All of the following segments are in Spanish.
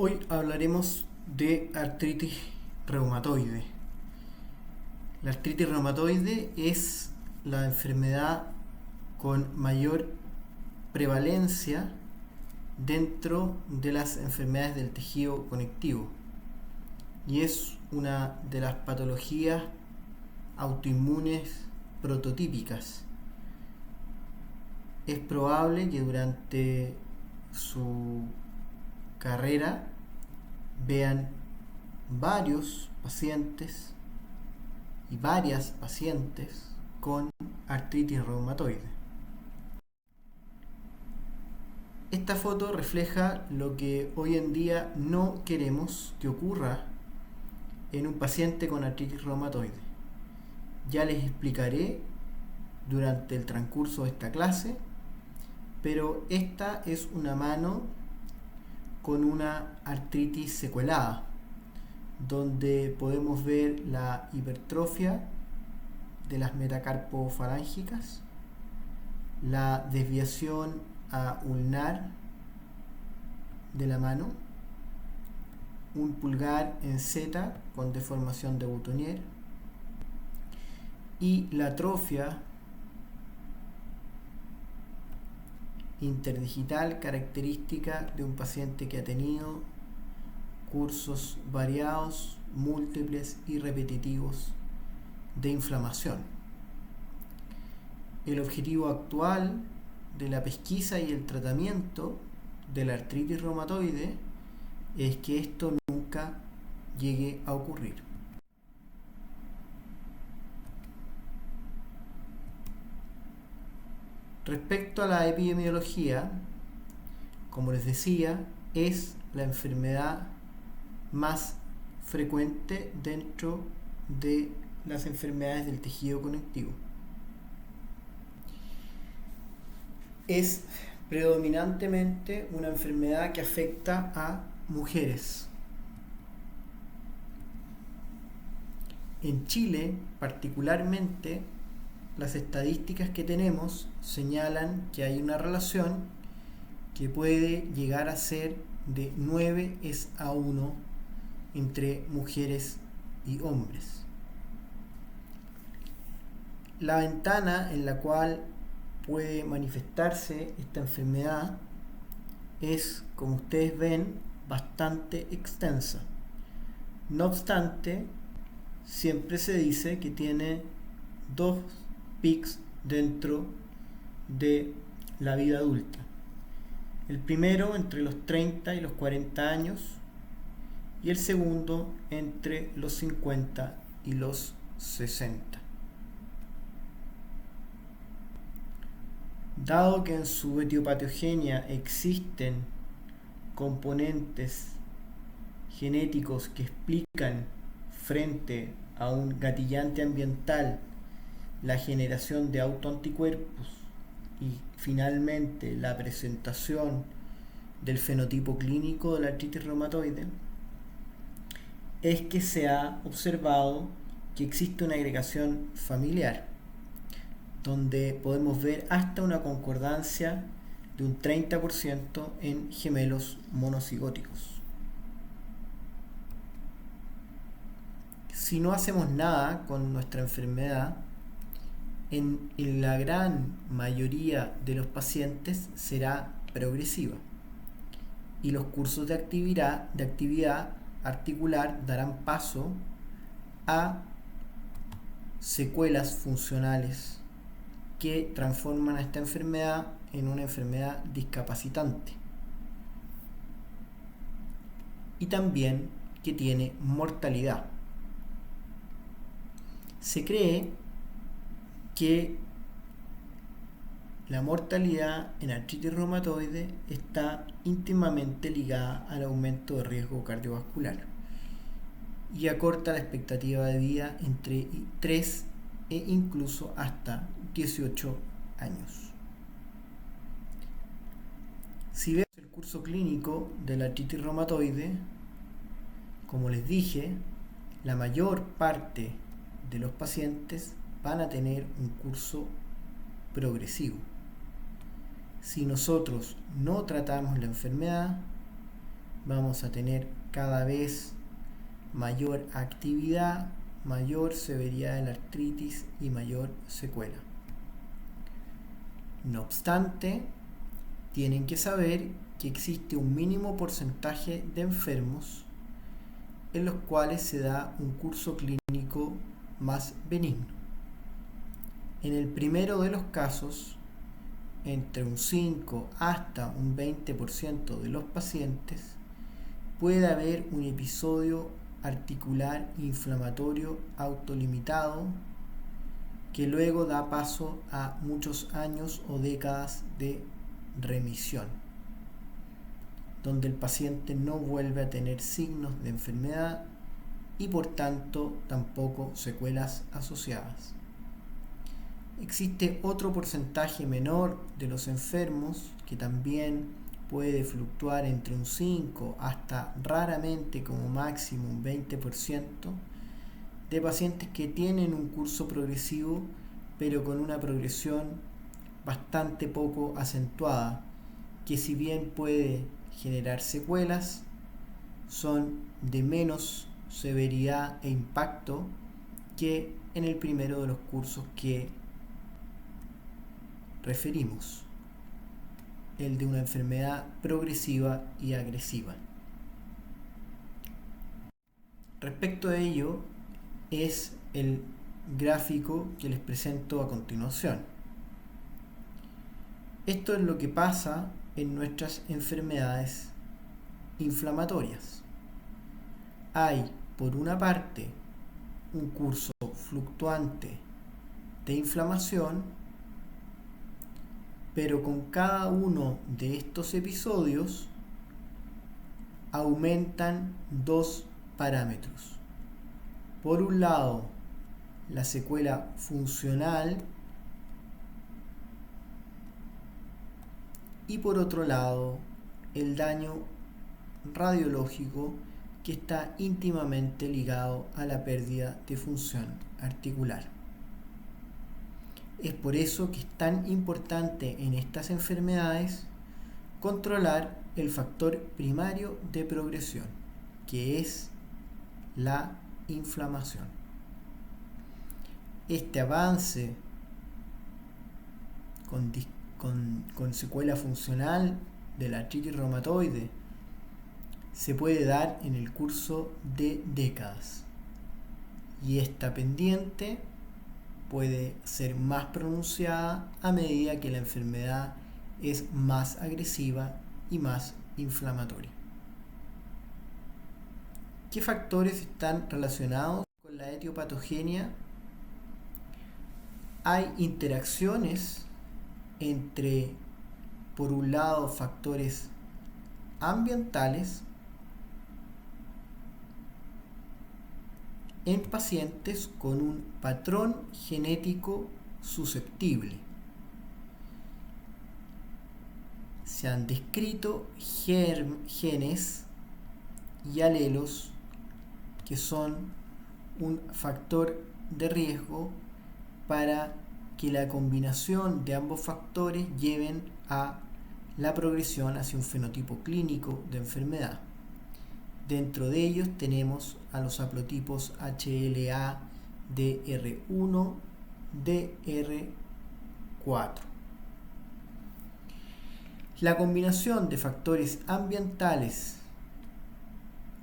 Hoy hablaremos de artritis reumatoide. La artritis reumatoide es la enfermedad con mayor prevalencia dentro de las enfermedades del tejido conectivo y es una de las patologías autoinmunes prototípicas. Es probable que durante su carrera vean varios pacientes y varias pacientes con artritis reumatoide. Esta foto refleja lo que hoy en día no queremos que ocurra en un paciente con artritis reumatoide. Ya les explicaré durante el transcurso de esta clase, pero esta es una mano con una artritis secuelada, donde podemos ver la hipertrofia de las metacarpofalancicas, la desviación a ulnar de la mano, un pulgar en Z con deformación de boutonniere y la atrofia interdigital característica de un paciente que ha tenido cursos variados, múltiples y repetitivos de inflamación. El objetivo actual de la pesquisa y el tratamiento de la artritis reumatoide es que esto nunca llegue a ocurrir. Respecto a la epidemiología, como les decía, es la enfermedad más frecuente dentro de las enfermedades del tejido conectivo. Es predominantemente una enfermedad que afecta a mujeres. En Chile, particularmente, las estadísticas que tenemos señalan que hay una relación que puede llegar a ser de 9:1 entre mujeres y hombres. La ventana en la cual puede manifestarse esta enfermedad es, como ustedes ven, bastante extensa. No obstante, siempre se dice que tiene dos pics dentro de la vida adulta. El primero entre los 30 y los 40 años y el segundo entre los 50 y los 60. Dado que en su etiopatogenia existen componentes genéticos que explican frente a un gatillante ambiental la generación de autoanticuerpos y finalmente la presentación del fenotipo clínico de la artritis reumatoide, es que se ha observado que existe una agregación familiar, donde podemos ver hasta una concordancia de un 30% en gemelos monocigóticos. Si no hacemos nada con nuestra enfermedad, en la gran mayoría de los pacientes será progresiva y los cursos de actividad articular darán paso a secuelas funcionales que transforman a esta enfermedad en una enfermedad discapacitante y también que tiene mortalidad. Se cree que la mortalidad en artritis reumatoide está íntimamente ligada al aumento de riesgo cardiovascular y acorta la expectativa de vida entre 3 e incluso hasta 18 años. Si vemos el curso clínico de la artritis reumatoide, como les dije, la mayor parte de los pacientes van a tener un curso progresivo. Si nosotros no tratamos la enfermedad, vamos a tener cada vez mayor actividad, mayor severidad de la artritis y mayor secuela. No obstante, tienen que saber que existe un mínimo porcentaje de enfermos en los cuales se da un curso clínico más benigno. En el primero de los casos, entre un 5 hasta un 20% de los pacientes, puede haber un episodio articular inflamatorio autolimitado que luego da paso a muchos años o décadas de remisión, donde el paciente no vuelve a tener signos de enfermedad y por tanto tampoco secuelas asociadas. Existe otro porcentaje menor de los enfermos que también puede fluctuar entre un 5 hasta raramente como máximo un 20% de pacientes que tienen un curso progresivo pero con una progresión bastante poco acentuada, que si bien puede generar secuelas, son de menos severidad e impacto que en el primero de los cursos que referimos, el de una enfermedad progresiva y agresiva. Respecto a ello es el gráfico que les presento a continuación. Esto es lo que pasa en nuestras enfermedades inflamatorias. Hay, por una parte, un curso fluctuante de inflamación, pero con cada uno de estos episodios aumentan dos parámetros. Por un lado, la secuela funcional y por otro lado, el daño radiológico, que está íntimamente ligado a la pérdida de función articular. Es por eso que es tan importante en estas enfermedades controlar el factor primario de progresión, que es la inflamación. Este avance con secuela funcional de la artritis reumatoide se puede dar en el curso de décadas, y esta pendiente puede ser más pronunciada a medida que la enfermedad es más agresiva y más inflamatoria. ¿Qué factores están relacionados con la etiopatogenia? Hay interacciones entre, por un lado, factores ambientales en pacientes con un patrón genético susceptible. Se han descrito genes y alelos que son un factor de riesgo para que la combinación de ambos factores lleven a la progresión hacia un fenotipo clínico de enfermedad. Dentro de ellos tenemos a los haplotipos HLA, DR1, DR4. La combinación de factores ambientales,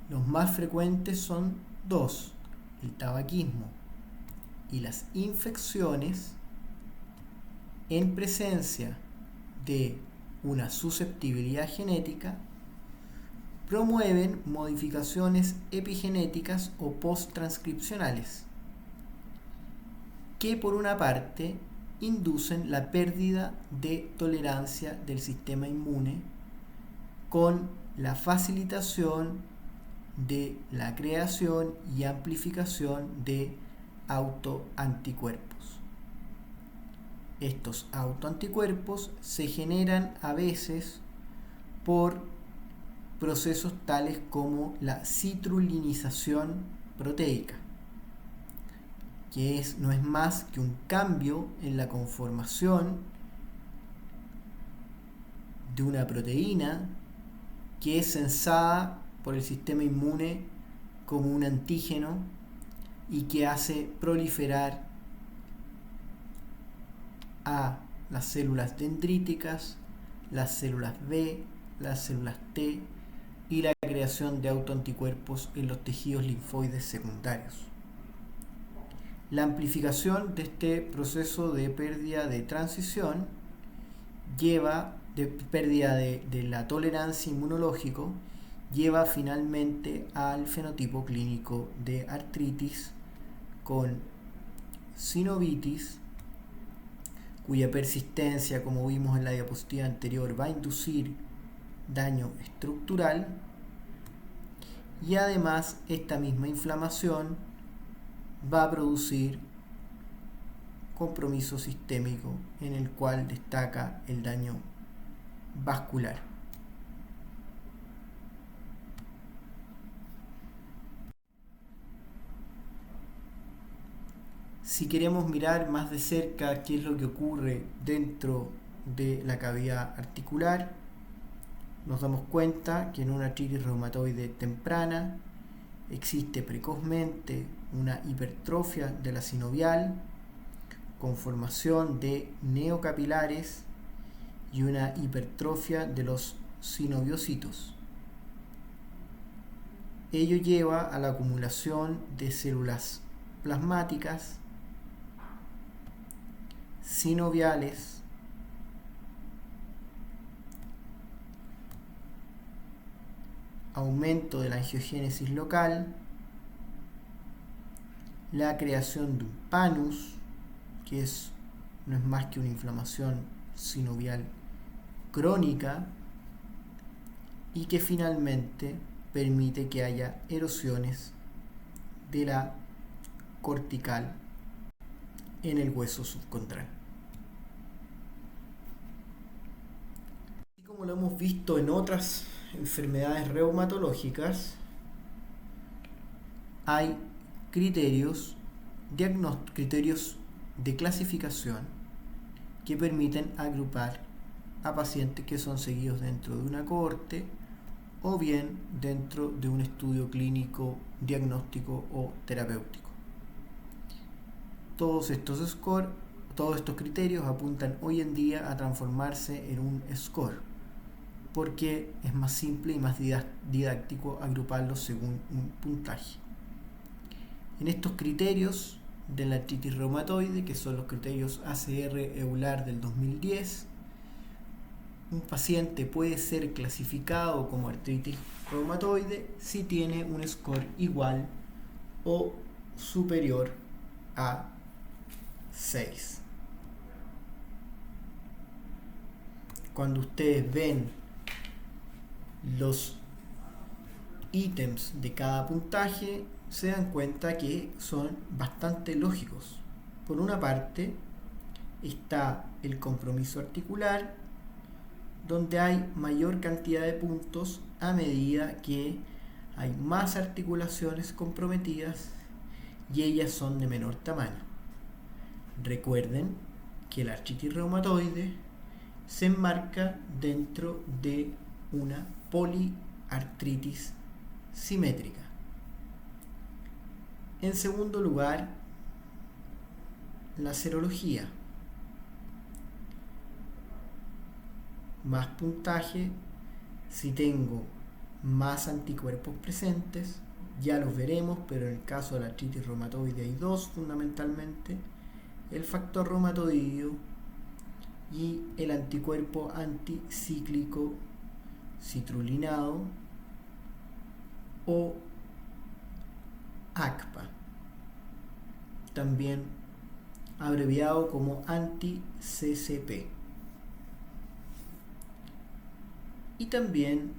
los más frecuentes son dos: el tabaquismo y las infecciones, en presencia de una susceptibilidad genética, promueven modificaciones epigenéticas o posttranscripcionales, que por una parte inducen la pérdida de tolerancia del sistema inmune con la facilitación de la creación y amplificación de autoanticuerpos. Estos autoanticuerpos se generan a veces por procesos tales como la citrulinización proteica, que no es más que un cambio en la conformación de una proteína que es censada por el sistema inmune como un antígeno y que hace proliferar a las células dendríticas, las células B, las células T y la creación de autoanticuerpos en los tejidos linfoides secundarios. La amplificación de este proceso de pérdida de transición de pérdida de la tolerancia inmunológico lleva finalmente al fenotipo clínico de artritis con sinovitis, cuya persistencia, como vimos en la diapositiva anterior, va a inducir daño estructural, y además esta misma inflamación va a producir compromiso sistémico en el cual destaca el daño vascular. Si queremos mirar más de cerca qué es lo que ocurre dentro de la cavidad articular, nos damos cuenta que en una artritis reumatoide temprana existe precozmente una hipertrofia de la sinovial con formación de neocapilares y una hipertrofia de los sinoviocitos. Ello lleva a la acumulación de células plasmáticas, sinoviales, aumento de la angiogénesis local, la creación de un panus, que no es más que una inflamación sinovial crónica y que finalmente permite que haya erosiones de la cortical en el hueso subcondral. Así como lo hemos visto en otras enfermedades reumatológicas, hay criterios de clasificación que permiten agrupar a pacientes que son seguidos dentro de una cohorte o bien dentro de un estudio clínico, diagnóstico o terapéutico. Todos estos criterios apuntan hoy en día a transformarse en un score, porque es más simple y más didáctico agruparlos según un puntaje. En estos criterios de la artritis reumatoide, que son los criterios ACR-EULAR del 2010, un paciente puede ser clasificado como artritis reumatoide si tiene un score igual o superior a 6. Cuando ustedes ven los ítems de cada puntaje, se dan cuenta que son bastante lógicos. Por una parte está el compromiso articular, donde hay mayor cantidad de puntos a medida que hay más articulaciones comprometidas y ellas son de menor tamaño. Recuerden que la artritis reumatoide se enmarca dentro de una poliartritis simétrica. En segundo lugar, la serología. Más puntaje si tengo más anticuerpos presentes, ya los veremos, pero en el caso de la artritis reumatoide hay dos fundamentalmente: el factor reumatoideo y el anticuerpo anticíclico citrulinado o ACPA, también abreviado como anti-CCP. Y también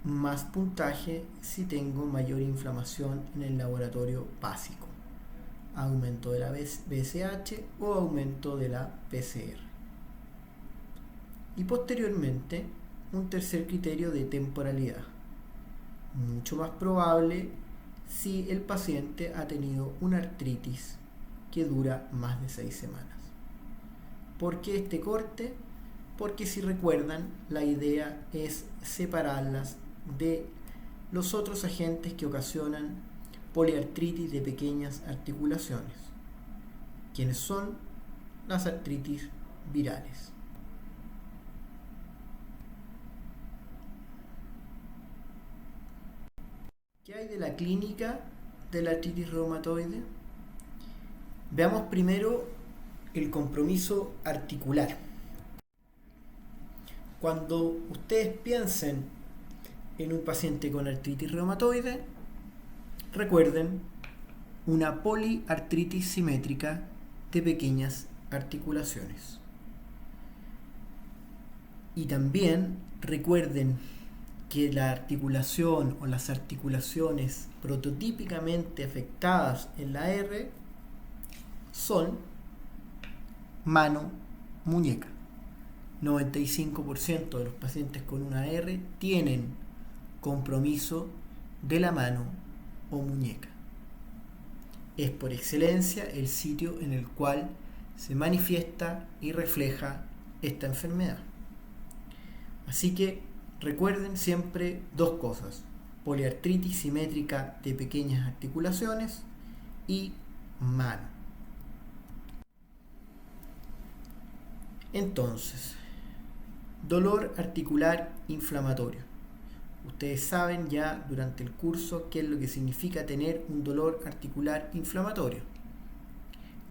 más puntaje si tengo mayor inflamación en el laboratorio básico, aumento de la BSH o aumento de la PCR. Y posteriormente un tercer criterio de temporalidad, mucho más probable si el paciente ha tenido una artritis que dura más de 6 semanas. ¿Por qué este corte? porque si recuerdan, la idea es separarlas de los otros agentes que ocasionan poliartritis de pequeñas articulaciones, quienes son las artritis virales. ¿Qué hay de la clínica de la artritis reumatoide? Veamos primero el compromiso articular. Cuando ustedes piensen en un paciente con artritis reumatoide, recuerden una poliartritis simétrica de pequeñas articulaciones. Y también recuerden que la articulación o las articulaciones prototípicamente afectadas en la R son mano-muñeca. 95% de los pacientes con una R tienen compromiso de la mano o muñeca. Es por excelencia el sitio en el cual se manifiesta y refleja esta enfermedad. Así que recuerden siempre dos cosas: poliartritis simétrica de pequeñas articulaciones y mano. Entonces, dolor articular inflamatorio. Ustedes saben ya durante el curso qué es lo que significa tener un dolor articular inflamatorio.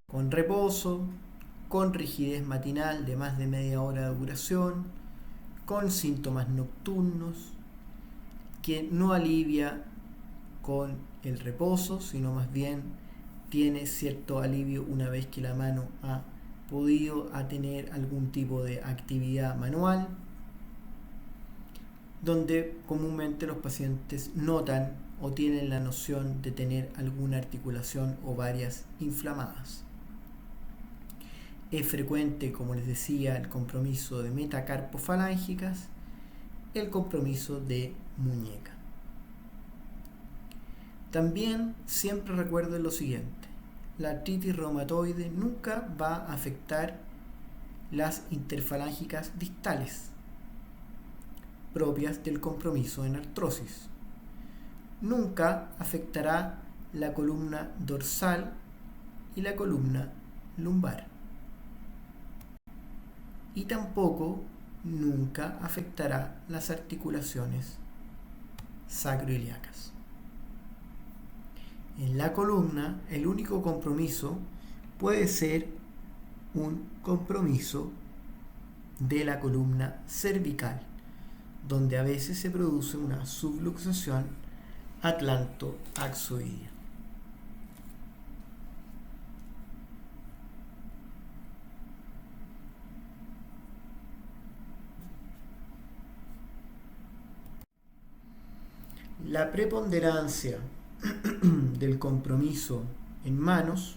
Con reposo, con rigidez matinal de más de media hora de duración, con síntomas nocturnos, que no alivia con el reposo, sino más bien tiene cierto alivio una vez que la mano ha podido tener algún tipo de actividad manual, donde comúnmente los pacientes notan o tienen la noción de tener alguna articulación o varias inflamadas. Es frecuente, como les decía, el compromiso de metacarpofalángicas, el compromiso de muñeca. También siempre recuerden lo siguiente: la artritis reumatoide nunca va a afectar las interfalángicas distales, propias del compromiso en artrosis. Nunca afectará la columna dorsal y la columna lumbar. Y tampoco nunca afectará las articulaciones sacroiliacas. En la columna, el único compromiso puede ser un compromiso de la columna cervical, donde a veces se produce una subluxación atlantoaxoidea. La preponderancia del compromiso en manos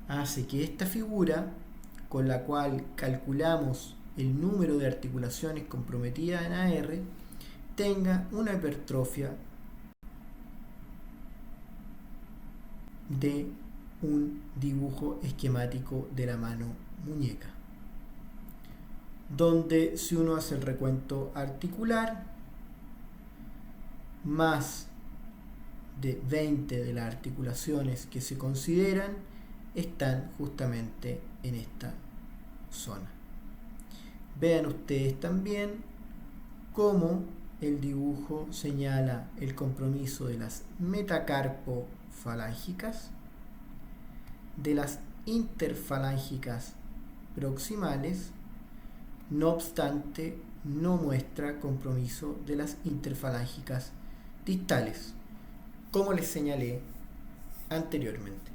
hace que esta figura, con la cual calculamos el número de articulaciones comprometidas en AR, tenga una hipertrofia de un dibujo esquemático de la mano muñeca, donde si uno hace el recuento articular, más de 20 de las articulaciones que se consideran están justamente en esta zona. Vean ustedes también cómo el dibujo señala el compromiso de las metacarpofalángicas, de las interfalángicas proximales. No obstante, no muestra compromiso de las interfalángicas distales, como les señalé anteriormente.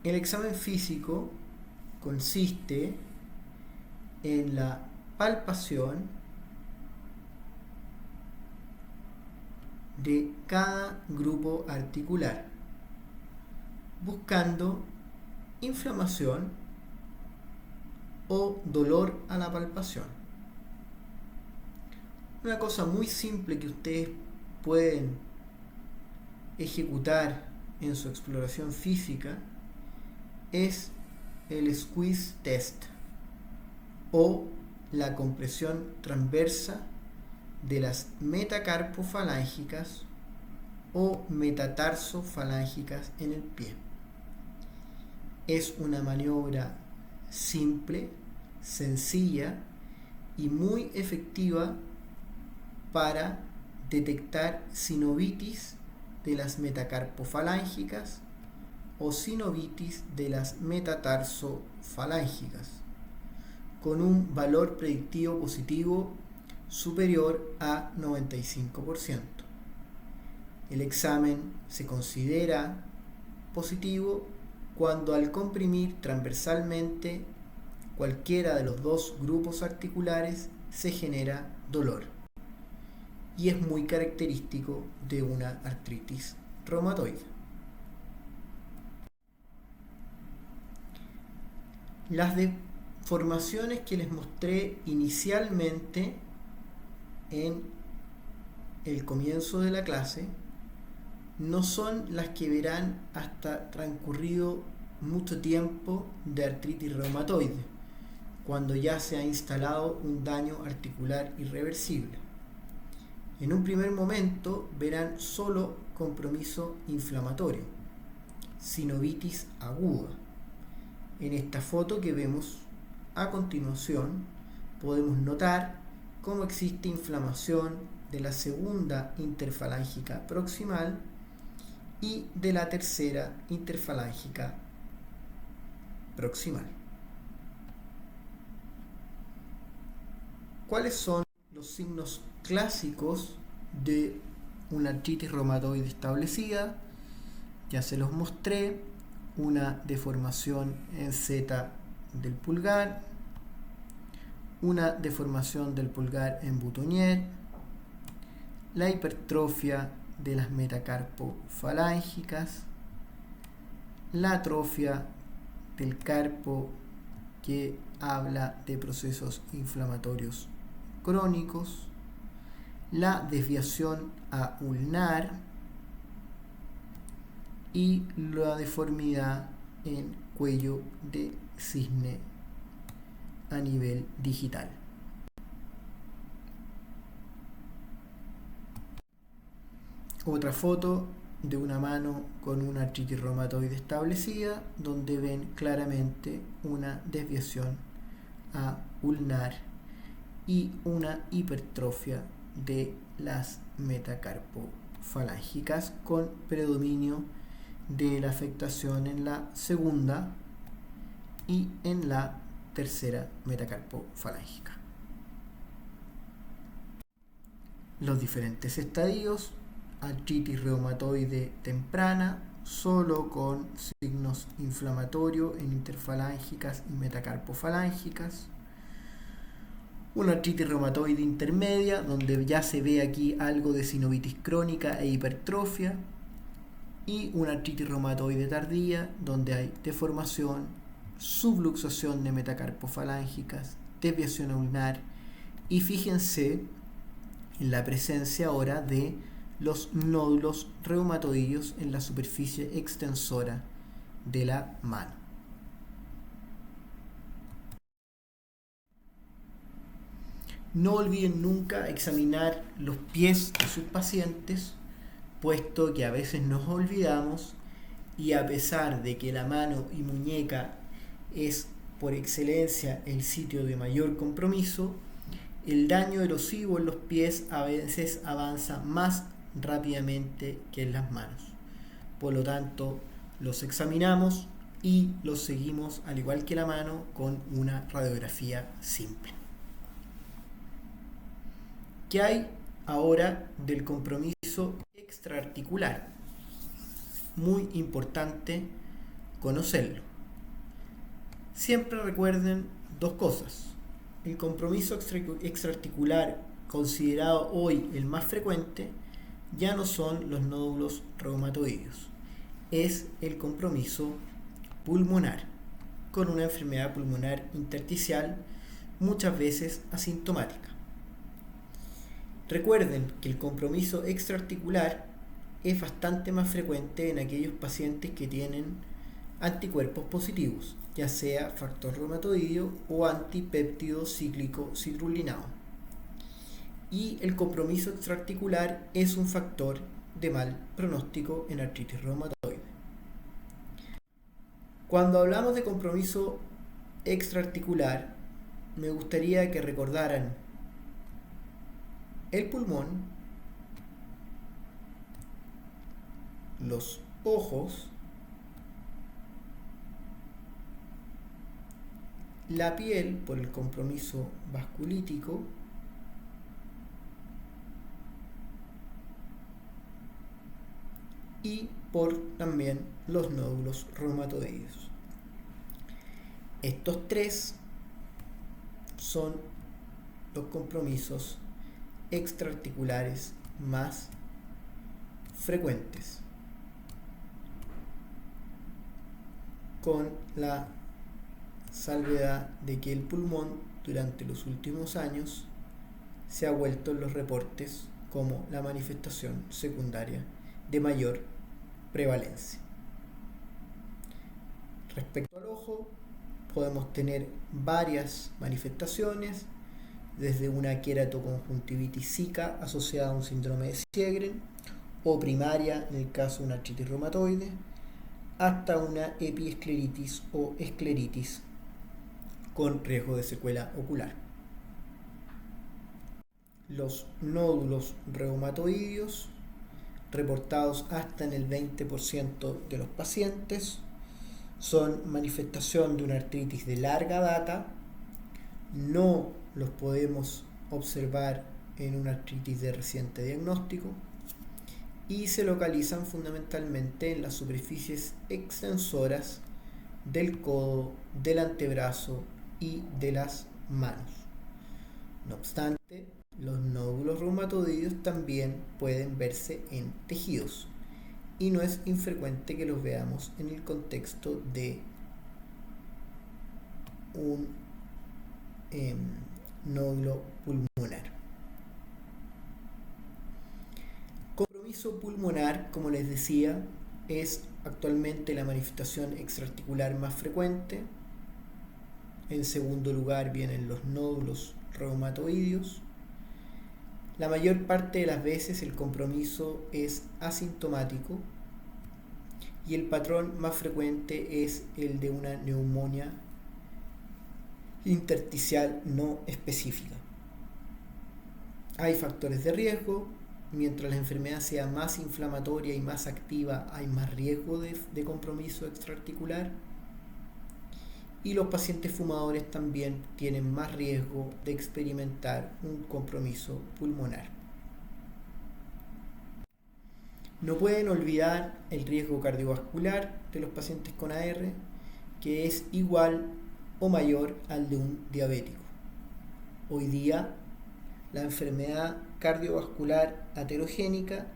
El examen físico consiste en la palpación de cada grupo articular, buscando inflamación o dolor a la palpación. Una cosa muy simple que ustedes pueden ejecutar en su exploración física es el squeeze test o la compresión transversa de las metacarpofalángicas o metatarsofalángicas en el pie. Es una maniobra simple, sencilla y muy efectiva para detectar sinovitis de las metacarpofalángicas o sinovitis de las metatarsofalángicas con un valor predictivo positivo superior a 95%. El examen se considera positivo cuando al comprimir transversalmente cualquiera de los dos grupos articulares se genera dolor y es muy característico de una artritis reumatoide. Las deformaciones que les mostré inicialmente en el comienzo de la clase no son las que verán hasta transcurrido mucho tiempo de artritis reumatoide, cuando ya se ha instalado un daño articular irreversible. En un primer momento verán solo compromiso inflamatorio, sinovitis aguda. En esta foto que vemos a continuación podemos notar cómo existe inflamación de la segunda interfalángica proximal y de la tercera interfalángica proximal. ¿Cuáles son los signos clásicos de una artritis reumatoide establecida? Ya se los mostré: una deformación en Z del pulgar, una deformación del pulgar en boutonniere, la hipertrofia de las metacarpofalángicas, la atrofia del carpo que habla de procesos inflamatorios crónicos, la desviación a ulnar y la deformidad en cuello de cisne a nivel digital. Otra foto de una mano con una artritis reumatoide establecida, donde ven claramente una desviación a ulnar y una hipertrofia de las metacarpofalángicas con predominio de la afectación en la segunda y en la tercera metacarpofalángica. Los diferentes estadios: artritis reumatoide temprana, solo con signos inflamatorios en interfalángicas y metacarpofalángicas; una artritis reumatoide intermedia, donde ya se ve aquí algo de sinovitis crónica e hipertrofia; y una artritis reumatoide tardía, donde hay deformación, subluxación de metacarpofalángicas, desviación ulnar, y fíjense en la presencia ahora de los nódulos reumatoideos en la superficie extensora de la mano. No olviden nunca examinar los pies de sus pacientes, puesto que a veces nos olvidamos y a pesar de que la mano y muñeca es por excelencia el sitio de mayor compromiso, el daño erosivo en los pies a veces avanza más rápidamente que en las manos. Por lo tanto, los examinamos y los seguimos, al igual que la mano, con una radiografía simple. ¿Qué hay ahora del compromiso extraarticular? Muy importante conocerlo. Siempre recuerden dos cosas. El compromiso extraarticular, considerado hoy el más frecuente, ya no son los nódulos reumatoideos, es el compromiso pulmonar, con una enfermedad pulmonar intersticial, muchas veces asintomática. Recuerden que el compromiso extraarticular es bastante más frecuente en aquellos pacientes que tienen anticuerpos positivos, ya sea factor reumatoideo o antipéptido cíclico citrulinado. Y el compromiso extraarticular es un factor de mal pronóstico en artritis reumatoide. Cuando hablamos de compromiso extraarticular, me gustaría que recordaran el pulmón, los ojos, la piel por el compromiso vasculítico y por también los nódulos reumatoideos. Estos tres son los compromisos extraarticulares más frecuentes, con la salvedad de que el pulmón durante los últimos años se ha vuelto en los reportes como la manifestación secundaria de mayor prevalencia. Respecto al ojo, podemos tener varias manifestaciones, desde una queratoconjuntivitis zika asociada a un síndrome de Sjögren o primaria en el caso de una artritis reumatoide, hasta una epiescleritis o escleritis con riesgo de secuela ocular. Los nódulos reumatoideos, reportados hasta en el 20% de los pacientes, son manifestación de una artritis de larga data. No los podemos observar en una artritis de reciente diagnóstico y se localizan fundamentalmente en las superficies extensoras del codo, del antebrazo y de las manos. No obstante, los nódulos reumatoideos también pueden verse en tejidos y no es infrecuente que los veamos en el contexto de un nódulo pulmonar. Compromiso pulmonar, como les decía, es actualmente la manifestación extraarticular más frecuente. En segundo lugar vienen los nódulos reumatoideos. La mayor parte de las veces el compromiso es asintomático y el patrón más frecuente es el de una neumonía intersticial no específica. Hay factores de riesgo. Mientras la enfermedad sea más inflamatoria y más activa, hay más riesgo de compromiso extraarticular. Y los pacientes fumadores también tienen más riesgo de experimentar un compromiso pulmonar. No pueden olvidar el riesgo cardiovascular de los pacientes con AR, que es igual o mayor al de un diabético. Hoy día, la enfermedad cardiovascular aterogénica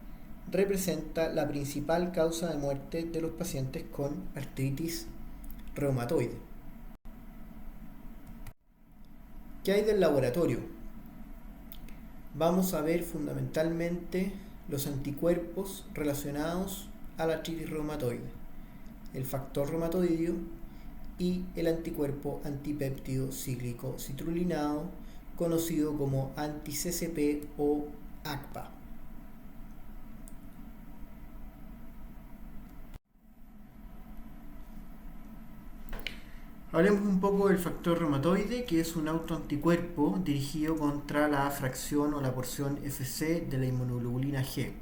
representa la principal causa de muerte de los pacientes con artritis reumatoide. ¿Qué hay del laboratorio? Vamos a ver fundamentalmente los anticuerpos relacionados a la artritis reumatoide, el factor reumatoideo y el anticuerpo antipéptido cíclico citrulinado, conocido como anti-CCP o ACPA. Hablemos un poco del factor reumatoide, que es un autoanticuerpo dirigido contra la fracción o la porción Fc de la inmunoglobulina G.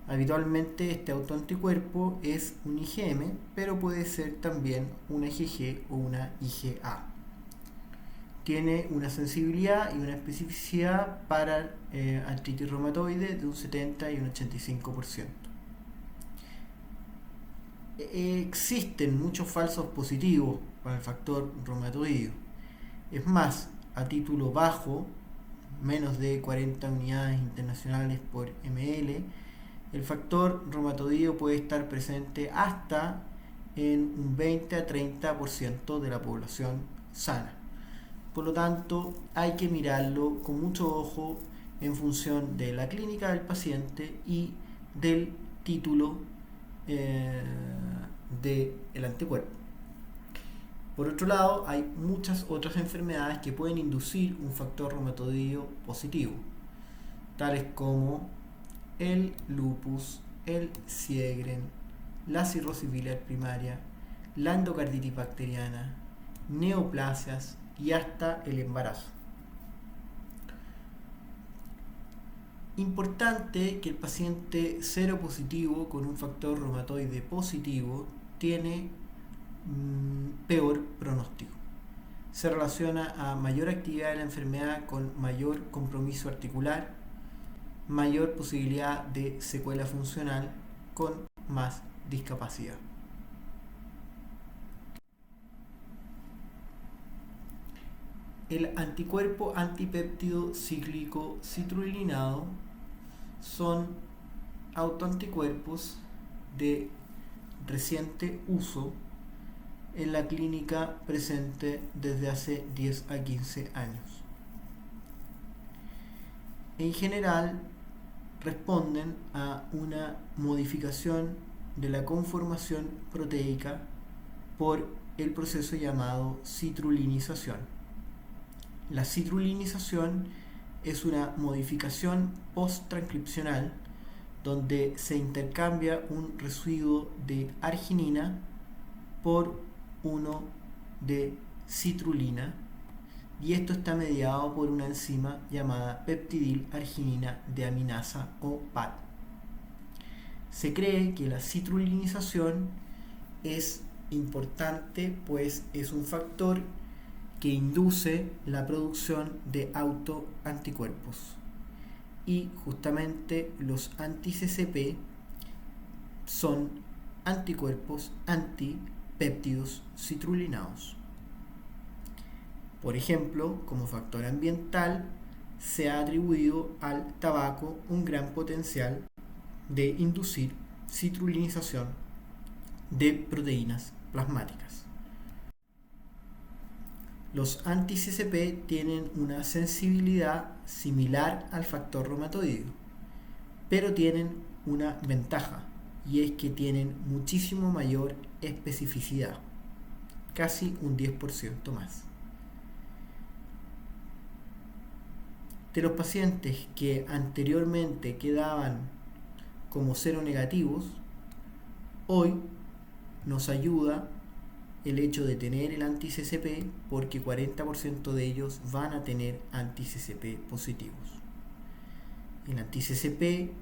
Habitualmente este autoanticuerpo es un IgM, pero puede ser también una IgG o una IgA. Tiene una sensibilidad y una especificidad para artritis reumatoide de un 70 y un 85%. Existen muchos falsos positivos para el factor reumatoideo. Es más, a título bajo, menos de 40 unidades internacionales por ml, el factor reumatoideo puede estar presente hasta en un 20 a 30% de la población sana. Por lo tanto, hay que mirarlo con mucho ojo en función de la clínica del paciente y del título del anticuerpo. Por otro lado, hay muchas otras enfermedades que pueden inducir un factor reumatoideo positivo, tales como el lupus, el Sjögren, la cirrosis biliar primaria, la endocarditis bacteriana, neoplasias y hasta el embarazo. Importante que el paciente seropositivo con un factor reumatoide positivo tiene peor pronóstico. Se relaciona a mayor actividad de la enfermedad con mayor compromiso articular, mayor posibilidad de secuela funcional con más discapacidad. El anticuerpo antipéptido cíclico citrulinado son autoanticuerpos de reciente uso en la clínica presente desde hace 10 a 15 años. En general, responden a una modificación de la conformación proteica por el proceso llamado citrulinización. La citrulinización es una modificación post-transcripcional donde se intercambia un residuo de arginina por uno de citrulina, y esto está mediado por una enzima llamada peptidil-arginina deaminasa o PAD. Se cree que la citrulinización es importante, pues es un factor que induce la producción de autoanticuerpos, y justamente los anti-CCP son anticuerpos antipéptidos citrulinados. Por ejemplo, como factor ambiental, se ha atribuido al tabaco un gran potencial de inducir citrulinización de proteínas plasmáticas. Los anti-CCP tienen una sensibilidad similar al factor reumatoideo, pero tienen una ventaja, y es que tienen muchísimo mayor especificidad, casi un 10% más. De los pacientes que anteriormente quedaban como seronegativos, hoy nos ayuda el hecho de tener el anti-CCP, porque 40% de ellos van a tener anti-CCP positivos. El anti-CCP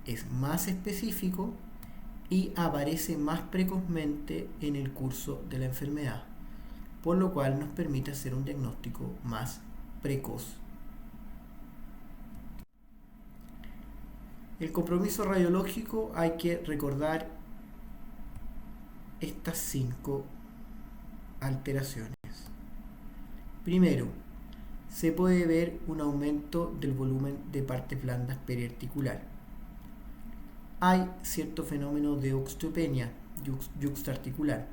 es más específico y aparece más precozmente en el curso de la enfermedad, por lo cual nos permite hacer un diagnóstico más precoz. El compromiso radiológico, hay que recordar estas 5 alteraciones. Primero, se puede ver un aumento del volumen de partes blandas periarticular. Hay cierto fenómeno de osteopenia yuxtaarticular,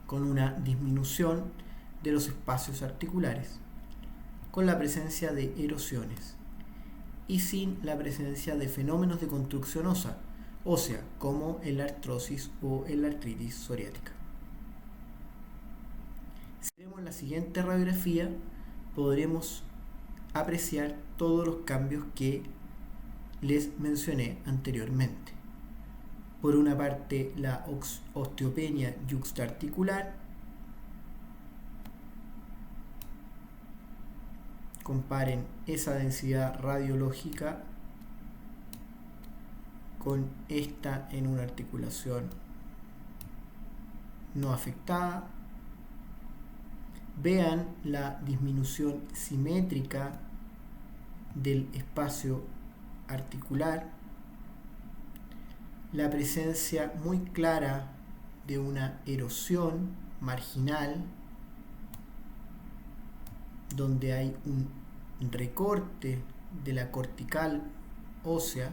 con una disminución de los espacios articulares, con la presencia de erosiones y sin la presencia de fenómenos de construcción ósea, como en la artrosis o en la artritis psoriática. Si vemos la siguiente radiografía, podremos apreciar todos los cambios que les mencioné anteriormente. Por una parte, la osteopenia yuxtaarticular. Comparen esa densidad radiológica con esta en una articulación no afectada. Vean la disminución simétrica del espacio articular, la presencia muy clara de una erosión marginal, donde hay un recorte de la cortical ósea.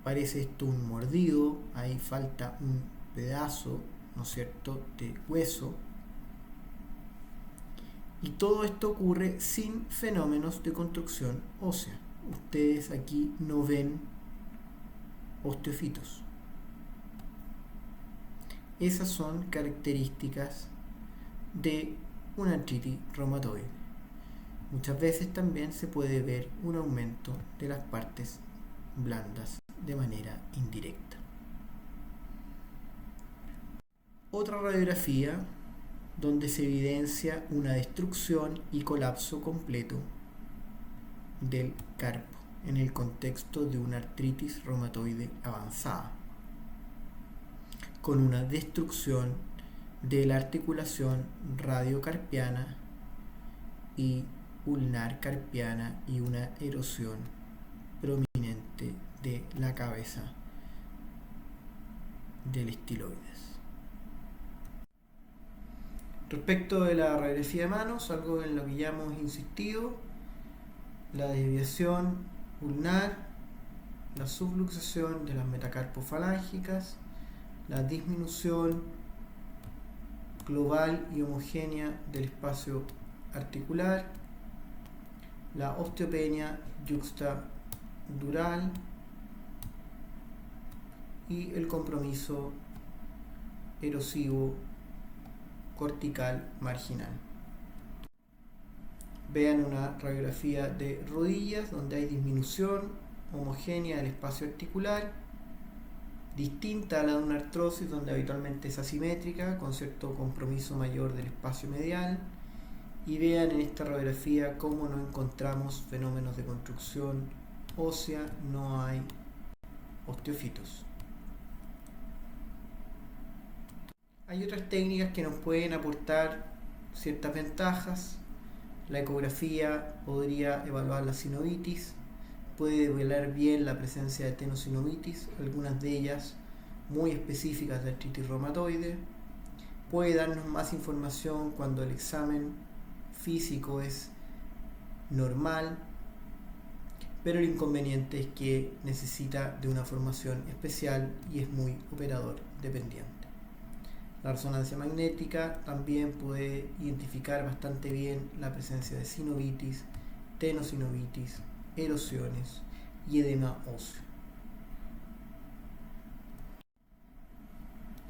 Parece esto un mordido, ahí falta un pedazo, ¿no es cierto?, de hueso. Y todo esto ocurre sin fenómenos de construcción ósea. Ustedes aquí no ven osteofitos. Esas son características de una artritis reumatoide. Muchas veces también se puede ver un aumento de las partes blandas de manera indirecta. Otra radiografía donde se evidencia una destrucción y colapso completo del carpo en el contexto de una artritis reumatoide avanzada, con una destrucción de la articulación radiocarpiana y ulnar carpiana y una erosión prominente de la cabeza del estiloides. Respecto de la radiografía de manos, algo en lo que ya hemos insistido: la desviación ulnar, la subluxación de las metacarpofalángicas, la disminución global y homogénea del espacio articular, la osteopenia yuxtadural y el compromiso erosivo cortical marginal. Vean una radiografía de rodillas donde hay disminución homogénea del espacio articular, distinta a la de una artrosis donde habitualmente es asimétrica, con cierto compromiso mayor del espacio medial. Y vean en esta radiografía cómo no encontramos fenómenos de construcción ósea, no hay osteofitos. Hay otras técnicas que nos pueden aportar ciertas ventajas. La ecografía podría evaluar la sinovitis, puede develar bien la presencia de tenosinovitis, algunas de ellas muy específicas de artritis reumatoide. Puede darnos más información cuando el examen físico es normal, pero el inconveniente es que necesita de una formación especial y es muy operador dependiente. La resonancia magnética también puede identificar bastante bien la presencia de sinovitis, tenosinovitis, erosiones y edema óseo.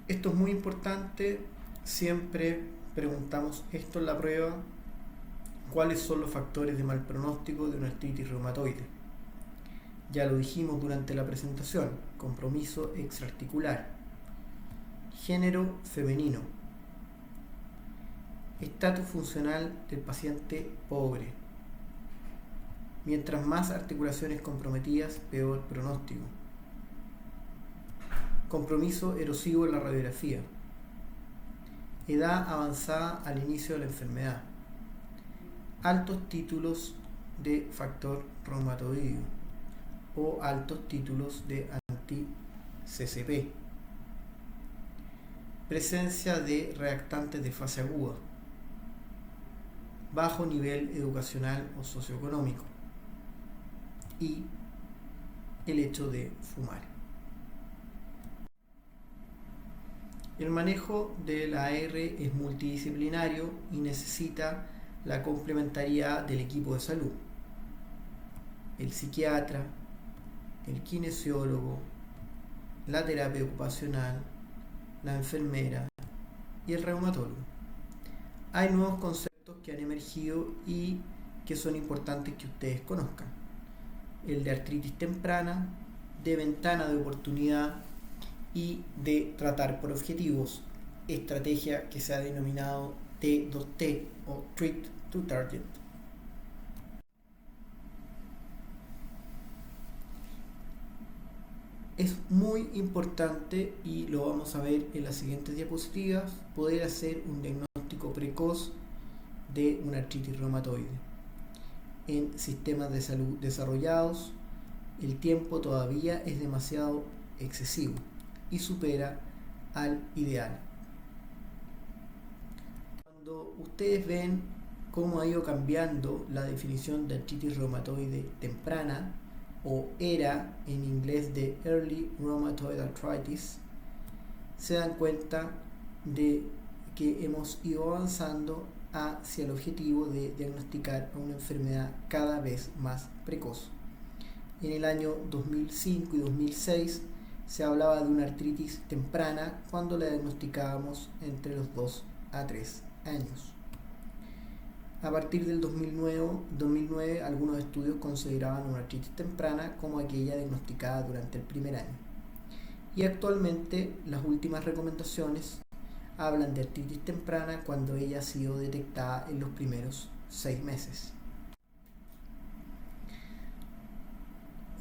Esto es muy importante, siempre preguntamos esto en la prueba: ¿cuáles son los factores de mal pronóstico de una artritis reumatoide? Ya lo dijimos durante la presentación: compromiso extraarticular, género femenino, estatus funcional del paciente pobre. Mientras más articulaciones comprometidas, peor pronóstico. Compromiso erosivo en la radiografía, edad avanzada al inicio de la enfermedad, altos títulos de factor reumatoideo o altos títulos de anti-CCP, presencia de reactantes de fase aguda, bajo nivel educacional o socioeconómico y el hecho de fumar. El manejo del AR es multidisciplinario y necesita la complementariedad del equipo de salud: el psiquiatra, el kinesiólogo, la terapia ocupacional, la enfermera y el reumatólogo. Hay nuevos conceptos que han emergido y que son importantes que ustedes conozcan: el de artritis temprana, de ventana de oportunidad y de tratar por objetivos, estrategia que se ha denominado T2T o Treat to Target. Es muy importante, y lo vamos a ver en las siguientes diapositivas, poder hacer un diagnóstico precoz de una artritis reumatoide. En sistemas de salud desarrollados, el tiempo todavía es demasiado excesivo y supera al ideal. Cuando ustedes ven cómo ha ido cambiando la definición de artritis reumatoide temprana, o ERA en inglés, de Early Rheumatoid Arthritis, se dan cuenta de que hemos ido avanzando hacia el objetivo de diagnosticar a una enfermedad cada vez más precoz. En el año 2005 y 2006 se hablaba de una artritis temprana cuando la diagnosticábamos entre los 2 a 3 años. A partir del 2009, algunos estudios consideraban una artritis temprana como aquella diagnosticada durante el primer año. Y actualmente las últimas recomendaciones hablan de artritis temprana cuando ella ha sido detectada en los primeros 6 meses.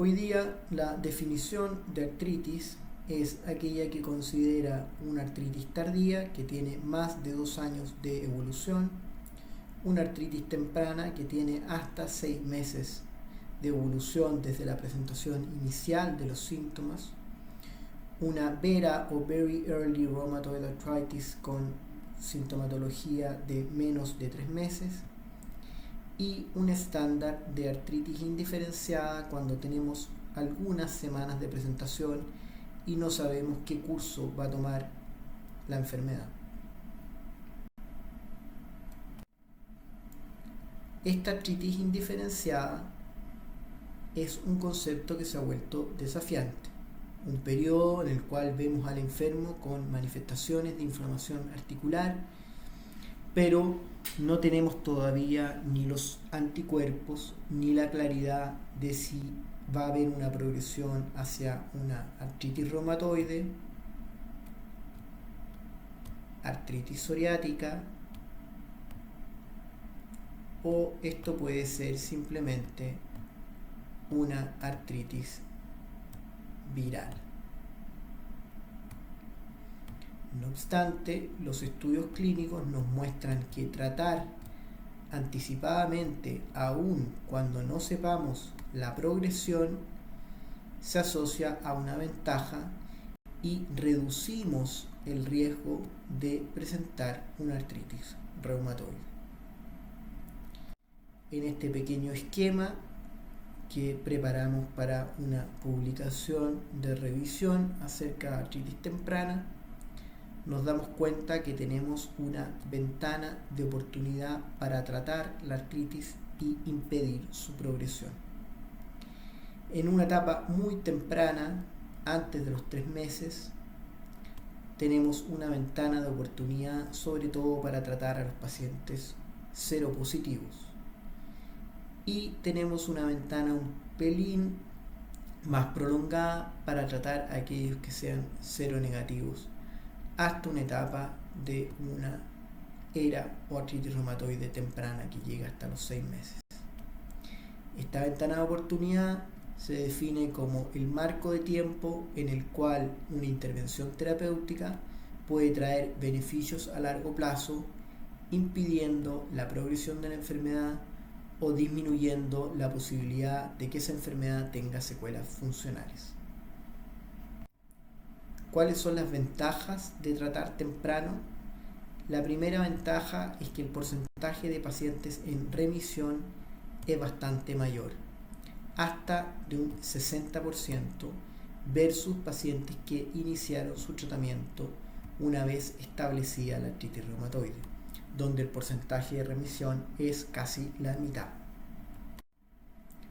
Hoy día la definición de artritis es aquella que considera una artritis tardía que tiene más de 2 años de evolución, una artritis temprana que tiene hasta 6 meses de evolución desde la presentación inicial de los síntomas, una vera o very early rheumatoid arthritis con sintomatología de menos de 3 meses, y un estándar de artritis indiferenciada cuando tenemos algunas semanas de presentación y no sabemos qué curso va a tomar la enfermedad. Esta artritis indiferenciada es un concepto que se ha vuelto desafiante, un periodo en el cual vemos al enfermo con manifestaciones de inflamación articular, pero no tenemos todavía ni los anticuerpos ni la claridad de si va a haber una progresión hacia una artritis reumatoide, artritis psoriática, o esto puede ser simplemente una artritis viral. No obstante, los estudios clínicos nos muestran que tratar anticipadamente, aun cuando no sepamos la progresión, se asocia a una ventaja y reducimos el riesgo de presentar una artritis reumatoide. En este pequeño esquema que preparamos para una publicación de revisión acerca de artritis temprana, nos damos cuenta que tenemos una ventana de oportunidad para tratar la artritis y impedir su progresión. En una etapa muy temprana, antes de los 3 meses, tenemos una ventana de oportunidad sobre todo para tratar a los pacientes seropositivos. Y tenemos una ventana un pelín más prolongada para tratar a aquellos que sean seronegativos hasta una etapa de una era o artritis reumatoide temprana que llega hasta los 6 meses. Esta ventana de oportunidad se define como el marco de tiempo en el cual una intervención terapéutica puede traer beneficios a largo plazo, impidiendo la progresión de la enfermedad o disminuyendo la posibilidad de que esa enfermedad tenga secuelas funcionales. ¿Cuáles son las ventajas de tratar temprano? La primera ventaja es que el porcentaje de pacientes en remisión es bastante mayor, hasta de un 60% versus pacientes que iniciaron su tratamiento una vez establecida la artritis reumatoide, donde el porcentaje de remisión es casi la mitad.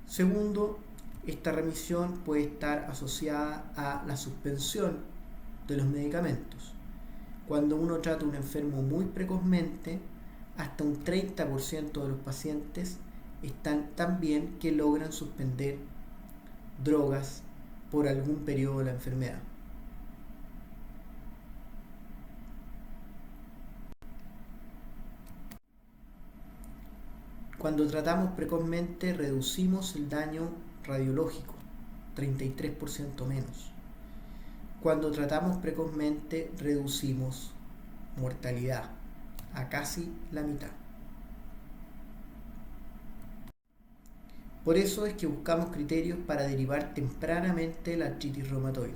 Segundo, esta remisión puede estar asociada a la suspensión de los medicamentos. Cuando uno trata a un enfermo muy precozmente, hasta un 30% de los pacientes están tan bien que logran suspender drogas por algún periodo de la enfermedad. Cuando tratamos precozmente, reducimos el daño radiológico, 33% menos. Cuando tratamos precozmente, reducimos mortalidad a casi la mitad. Por eso es que buscamos criterios para derivar tempranamente la artritis reumatoide.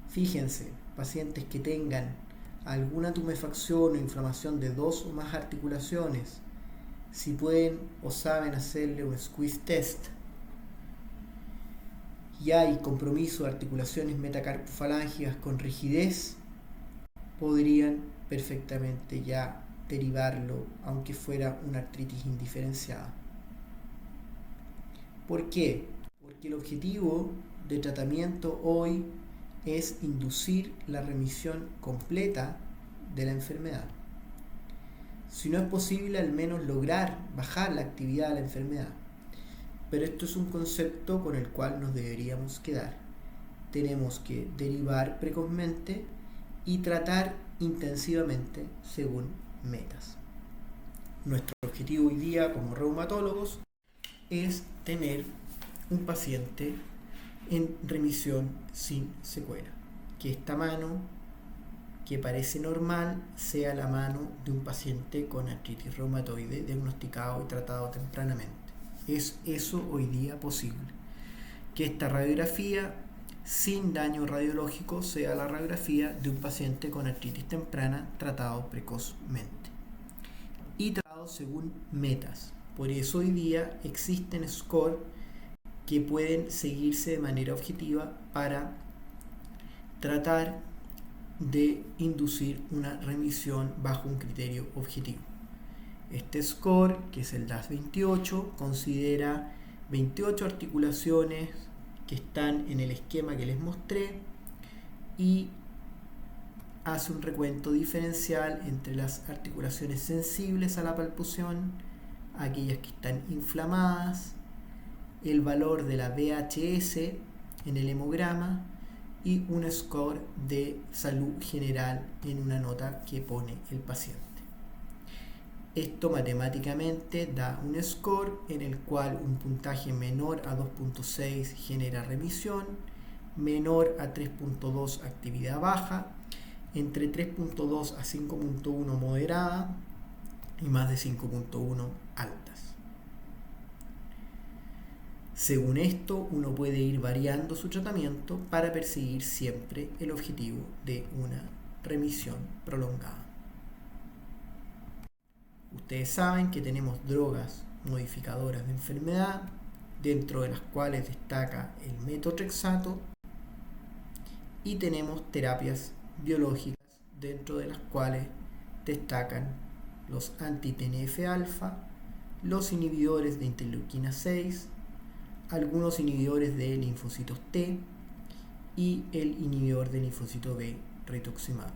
Fíjense, pacientes que tengan alguna tumefacción o inflamación de 2 o más articulaciones, si pueden o saben hacerle un squeeze test y hay compromiso de articulaciones metacarpofalángicas con rigidez, podrían perfectamente ya derivarlo, aunque fuera una artritis indiferenciada. ¿Por qué? Porque el objetivo de tratamiento hoy es inducir la remisión completa de la enfermedad. Si no es posible, al menos lograr bajar la actividad de la enfermedad. Pero esto es un concepto con el cual nos deberíamos quedar. Tenemos que derivar precozmente y tratar intensivamente según metas. Nuestro objetivo hoy día como reumatólogos es tener un paciente en remisión sin secuela. Que esta mano, que parece normal, sea la mano de un paciente con artritis reumatoide diagnosticado y tratado tempranamente. ¿Es eso hoy día posible? Que esta radiografía sin daño radiológico sea la radiografía de un paciente con artritis temprana tratado precozmente y tratado según metas. Por eso hoy día existen scores que pueden seguirse de manera objetiva para tratar de inducir una remisión bajo un criterio objetivo. Este score, que es el DAS28, considera 28 articulaciones que están en el esquema que les mostré y hace un recuento diferencial entre las articulaciones sensibles a la palpación, aquellas que están inflamadas, el valor de la VHS en el hemograma y un score de salud general en una nota que pone el paciente. Esto matemáticamente da un score en el cual un puntaje menor a 2.6 genera remisión, menor a 3.2 actividad baja, entre 3.2 a 5.1 moderada y más de 5.1 altas. Según esto, uno puede ir variando su tratamiento para perseguir siempre el objetivo de una remisión prolongada. Ustedes saben que tenemos drogas modificadoras de enfermedad, dentro de las cuales destaca el metotrexato, y tenemos terapias biológicas, dentro de las cuales destacan los anti-TNF-alfa, los inhibidores de interleuquina 6, algunos inhibidores de linfocitos T y el inhibidor de linfocito B, rituximab.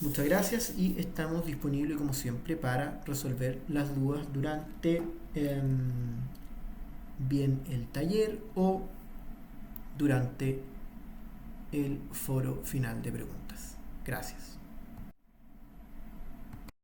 Muchas gracias y estamos disponibles como siempre para resolver las dudas durante bien el taller o durante el foro final de preguntas. Gracias.